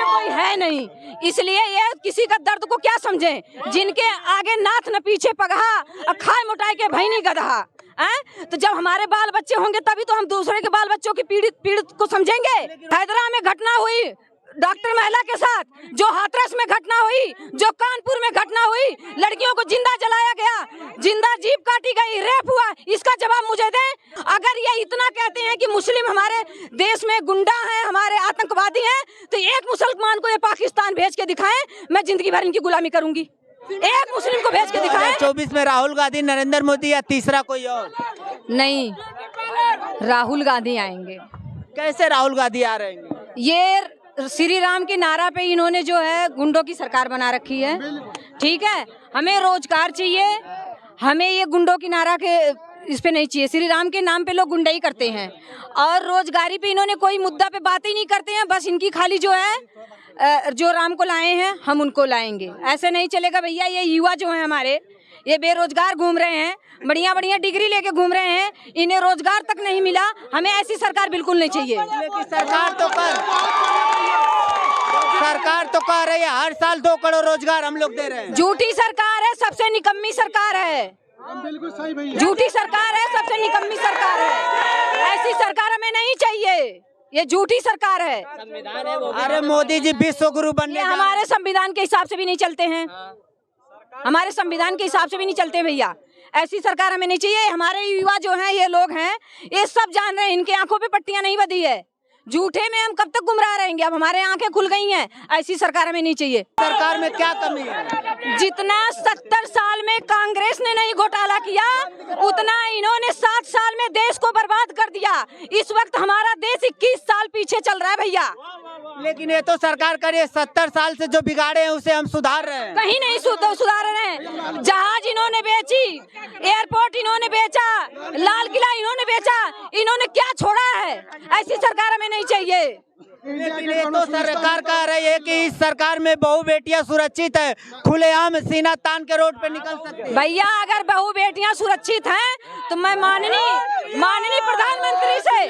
कोई है नहीं, इसलिए ये किसी का दर्द को क्या समझे। जिनके आगे नाथ न पीछे पगहा, खाए मोटाई के भैनी गधा। तो जब हमारे बाल बच्चे होंगे तभी तो हम दूसरे के बाल बच्चों की पीड़ित को समझेंगे। हैदरा में घटना हुई डॉक्टर महिला के साथ, जो हाथरस में घटना हुई, जो कानपुर में घटना हुई, लड़कियों को जिंदा जलाया गया, जिंदा जीप काटी गई, रेप हुआ, इसका जवाब मुझे दें। अगर ये इतना कहते हैं कि मुस्लिम हमारे देश में गुंडा हैं, हमारे आतंकवादी हैं, तो एक मुसलमान को ये पाकिस्तान भेज के दिखाएं, मैं जिंदगी भर इनकी गुलामी करूंगी। एक मुस्लिम को भेज के दिखाएं। 2024 में राहुल गांधी, नरेंद्र मोदी या तीसरा कोई और? नहीं, राहुल गांधी आएंगे। कैसे राहुल गांधी आ रहे हैं? ये श्री राम के नारा पे इन्होंने जो है गुंडों की सरकार बना रखी है। ठीक है, हमें रोजगार चाहिए, हमें ये गुंडों की नारा के इस पे नहीं चाहिए। श्री राम के नाम पे लोग गुंडाई करते हैं और रोजगारी पे इन्होंने कोई मुद्दा पे बात ही नहीं करते हैं। बस इनकी खाली जो है जो राम को लाए हैं हम उनको लाएंगे, ऐसे नहीं चलेगा भैया। ये युवा जो है हमारे, ये बेरोजगार घूम रहे हैं, बढ़िया बढ़िया डिग्री लेके घूम रहे हैं, इन्हें रोजगार तक नहीं मिला। हमें ऐसी सरकार बिल्कुल नहीं चाहिए। सरकार तो कह रही है हर साल 2 करोड़ रोजगार हम लोग दे रहे हैं। झूठी सरकार है, सबसे निकम्मी सरकार है। बिल्कुल सही भैया, झूठी सरकार है, सबसे निकम्मी सरकार है। ऐसी सरकार हमें नहीं चाहिए, ये झूठी सरकार है। अरे मोदी जी विश्व गुरु बनने, हमारे संविधान के हिसाब से भी नहीं चलते हैं, हमारे संविधान के हिसाब से भी नहीं चलते भैया। ऐसी सरकार हमें नहीं चाहिए। हमारे युवा जो हैं, ये लोग हैं, ये सब जान रहे हैं, इनके आंखों पे पट्टियां नहीं बंधी है। झूठे में हम कब तक गुमराह रहेंगे? अब हमारे आंखें खुल गई हैं। ऐसी सरकार हमें नहीं चाहिए। सरकार में क्या कमी है? जितना 70 साल में कांग्रेस ने नहीं घोटाला किया, उतना इन्होंने 7 साल में देश को बर्बाद कर दिया। इस वक्त हमारा देश 21 साल पीछे चल रहा है भैया। लेकिन ये तो सरकार करे 70 साल से जो बिगाड़े हैं उसे हम सुधार रहे हैं। कहीं नहीं सुधार रहे हैं। जहाज इन्होंने बेची, एयरपोर्ट इन्होंने बेचा, लाल किला इन्होंने बेचा, इन्होंने क्या छोड़ा है? ऐसी सरकार हमें नहीं चाहिए। लेकिन ये तो सरकार कह रही है कि इस सरकार में बहू बेटियां सुरक्षित है, खुलेआम सीना तान के रोड पे निकल सकती है। भैया अगर बहू बेटियां सुरक्षित हैं तो मैं माननीय प्रधानमंत्री से,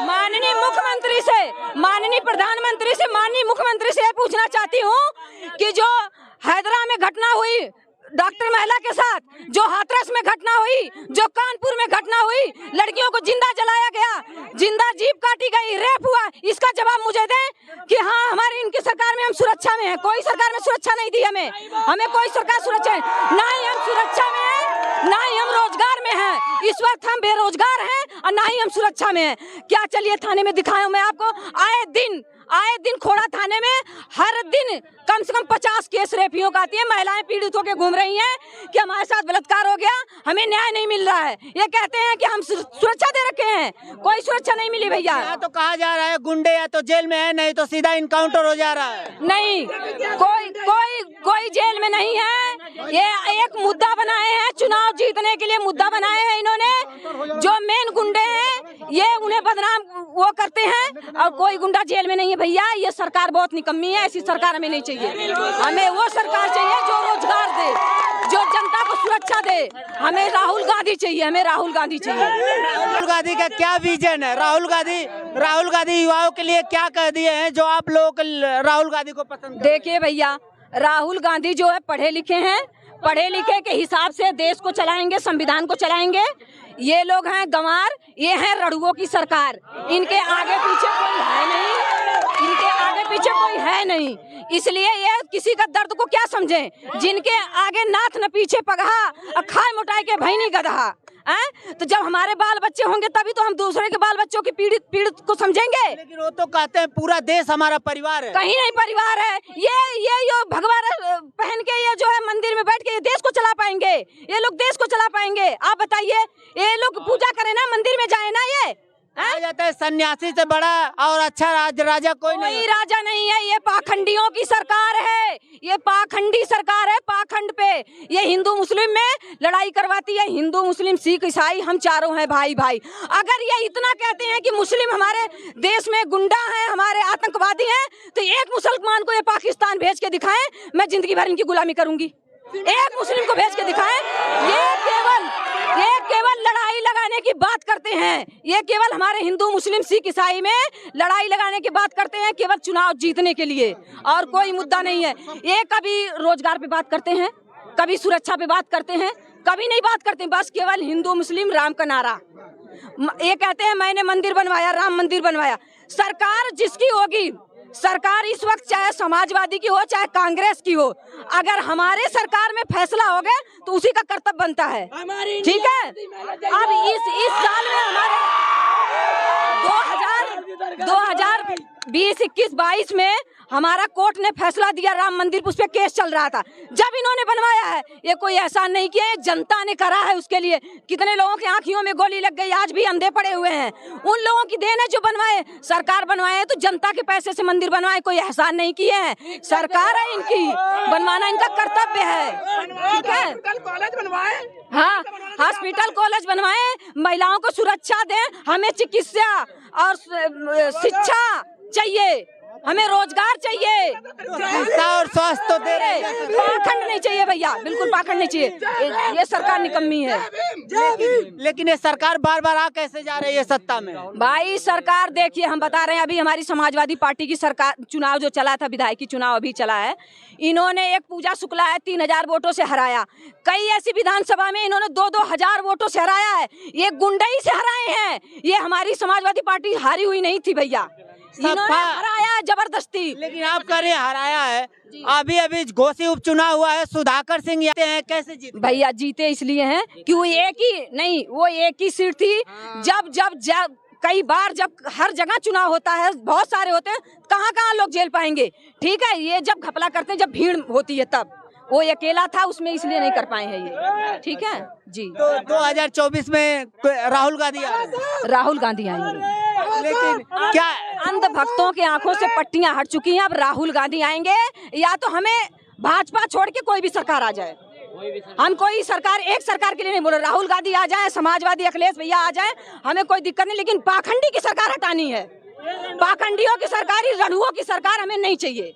माननीय मुख्यमंत्री से, माननीय प्रधानमंत्री से, माननीय मुख्यमंत्री से पूछना चाहती हूँ कि जो हैदरा में घटना हुई डॉक्टर महिला के साथ, जो हाथरस में घटना हुई, जो कानपुर में घटना हुई, लड़कियों को जिंदा जलाया गया, जिंदा जीप काटी गई, रेप हुआ, इसका जवाब मुझे दें कि हाँ हमारी इनकी सरकार में हम सुरक्षा में हैं। कोई सरकार में सुरक्षा नहीं दी हमें कोई सरकार सुरक्षा है, ना ही हम सुरक्षा में हैं, ना ही हम रोजगार में हैं। इस वक्त हम बेरोजगार हैं और ना ही हम सुरक्षा में हैं। क्या चलिए थाने में दिखाऊं मैं आपको? आए दिन खोड़ा थाने में हर दिन कम से कम 50 केस रेपियों का आती है। महिलाएं पीड़ित होकर घूम रही हैं कि हमारे साथ बलात्कार हो गया, हमें न्याय नहीं मिल रहा है। ये कहते हैं कि हम सुरक्षा दे रखे हैं, कोई सुरक्षा नहीं मिली भैया। या तो कहा जा रहा है गुंडे या तो जेल में है, नहीं तो सीधा इनकाउंटर हो जा रहा है। नहीं, कोई जेल में नहीं है। ये एक मुद्दा बनाए हैं, चुनाव जीतने के लिए मुद्दा बनाए हैं इन्होंने। जो मेन गुंडे हैं ये उन्हें बदनाम वो करते हैं और कोई गुंडा जेल में नहीं है भैया। ये सरकार बहुत निकम्मी है, ऐसी सरकार हमें नहीं चाहिए। हमें वो सरकार चाहिए जो रोजगार दे, जो जनता को सुरक्षा दे। हमें राहुल गांधी चाहिए, हमें राहुल गांधी चाहिए। राहुल गांधी का क्या विजन है? राहुल गांधी युवाओं के लिए क्या कह दिए हैं जो आप लोग राहुल गांधी को पसंद करते हैं? देखिए भैया, राहुल गांधी जो है पढ़े लिखे हैं, पढ़े लिखे के हिसाब से देश को चलाएंगे, संविधान को चलाएंगे। ये लोग हैं गंवार, ये हैं रड़ुओं की सरकार। इनके आगे पीछे कोई है नहीं, इनके आगे पीछे कोई है नहीं, इसलिए ये किसी का दर्द को क्या समझे। जिनके आगे नाथ न पीछे पगहा, खाए मोटाई के भैनी गधा। तो जब हमारे बाल बच्चे होंगे तभी तो हम दूसरे के बाल बच्चों की पीड़ित को समझेंगे। लेकिन वो तो कहते हैं पूरा देश हमारा परिवार है। कहीं नहीं परिवार है। ये भगवान पहन के ये जो है मंदिर में बैठ के ये देश को चला पाएंगे? ये लोग देश को चला पाएंगे? आप बताइए। ये लोग पूजा करें ना, मंदिर में जाए ना। ये कहा जाता है सन्यासी से बड़ा और अच्छा राजा कोई नहीं। राजा नहीं है, ये पाखंडियों की सरकार है। ये पाखंडी सरकार है, पाखंड पे ये हिंदू मुस्लिम में लड़ाई करवाती है। हिंदू मुस्लिम सिख ईसाई हम चारों हैं भाई भाई। अगर ये इतना कहते हैं कि मुस्लिम हमारे देश में गुंडा हैं, हमारे आतंकवादी हैं, तो एक मुसलमान को ये पाकिस्तान भेज के दिखाएं, मैं जिंदगी भर इनकी गुलामी करूंगी। एक मुस्लिम को भेज के दिखाएं। ये केवल ये केवल लड़ाई लगाने की बात करते हैं। ये केवल हमारे हिंदू मुस्लिम सिख ईसाई में लड़ाई लगाने की बात करते हैं, केवल चुनाव जीतने के लिए, और कोई मुद्दा नहीं है। ये कभी रोजगार पे बात करते हैं, कभी सुरक्षा पे बात करते हैं, कभी नहीं बात करते, बस केवल हिंदू मुस्लिम राम का नारा। ये कहते हैं मैंने मंदिर बनवाया, राम मंदिर बनवाया। सरकार जिसकी होगी, सरकार इस वक्त चाहे समाजवादी की हो चाहे कांग्रेस की हो, अगर हमारे सरकार में फैसला हो गया तो उसी का कर्तव्य बनता है, ठीक है। अब इस साल में हमारे 2020-21-22 में हमारा कोर्ट ने फैसला दिया, राम मंदिर उस पे केस चल रहा था, जब इन्होंने बनवाया है। ये कोई एहसान नहीं किया है, जनता ने करा है उसके लिए। कितने लोगों की आंखों में गोली लग गई, आज भी अंधे पड़े हुए हैं, उन लोगों की देन है जो बनवाए। सरकार बनवाए है तो जनता के पैसे से मंदिर बनवाए, कोई एहसान नहीं किए हैं। सरकार है इनकी, बनवाना इनका कर्तव्य है, ठीक है। हाँ, हॉस्पिटल कॉलेज बनवाए, महिलाओं को सुरक्षा दें, हमें चिकित्सा और शिक्षा चाहिए, हमें रोजगार चाहिए, शिक्षा और स्वास्थ्य तो दे रहे हैं। पाखंड नहीं चाहिए भैया, बिल्कुल पाखंड नहीं चाहिए। ये सरकार निकम्मी है। लेकिन ये सरकार बार बार आ कैसे जा रही है सत्ता में? भाई सरकार देखिए, हम बता रहे हैं, अभी हमारी समाजवादी पार्टी की सरकार चुनाव जो चला था, विधायकी चुनाव अभी चला है, इन्होंने एक पूजा शुक्ला है 3000 वोटों से हराया। कई ऐसी विधानसभा में इन्होंने 2-2 हजार वोटों से हराया है। ये गुंडई से हराए हैं, ये हमारी समाजवादी पार्टी हारी हुई नहीं थी भैया, इन्होंने हराया जबरदस्ती। लेकिन आप कह रहे हैं हराया है, अभी घोसी उपचुनाव हुआ है, सुधाकर सिंह आते हैं, कैसे जीते? भैया जीते इसलिए हैं कि वो एक ही सीट थी। जब कई बार जब हर जगह चुनाव होता है, बहुत सारे होते हैं, कहाँ लोग जेल पाएंगे, ठीक है। ये जब घपला करते हैं, जब भीड़ होती है, तब वो अकेला था उसमें, इसलिए नहीं कर पाए हैं ये, ठीक है जी। तो 2024 में राहुल गांधी आएंगे, लेकिन क्या अंध भक्तों की आंखों से पट्टियां हट चुकी हैं, अब राहुल गांधी आएंगे, या तो हमें भाजपा छोड़ के कोई भी सरकार आ जाए। हम कोई सरकार, एक सरकार के लिए नहीं बोल रहे, राहुल गांधी आ जाए, समाजवादी अखिलेश भैया आ जाए, हमें कोई दिक्कत नहीं, लेकिन पाखंडी की सरकार हटानी है। पाखंडियों की सरकार, रणुओं की सरकार हमें नहीं चाहिए।